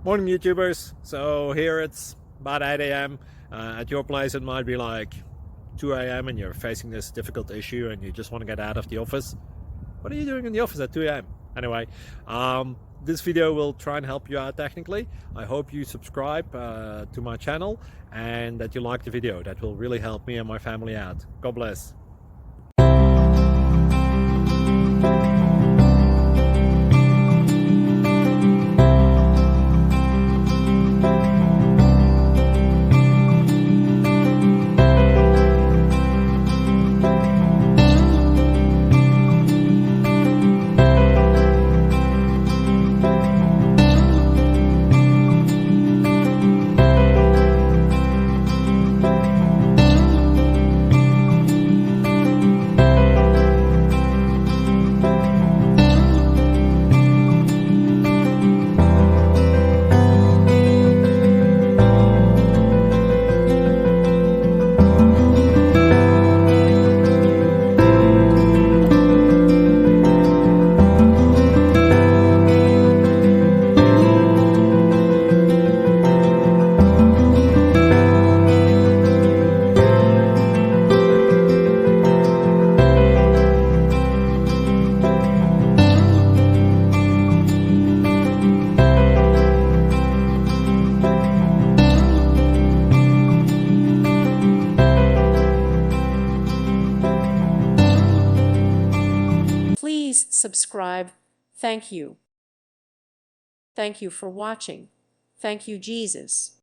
Morning YouTubers. So here it's about 8 a.m. At your place it might be like 2 a.m. and you're facing this difficult issue and you just want to get out of the office. What are you doing in the office at 2 a.m.? Anyway, this video will try and help you out technically. I hope you subscribe to my channel and that you like the video. That will really help me and my family out. God bless. Please subscribe. Thank you. Thank you for watching. Thank you, Jesus.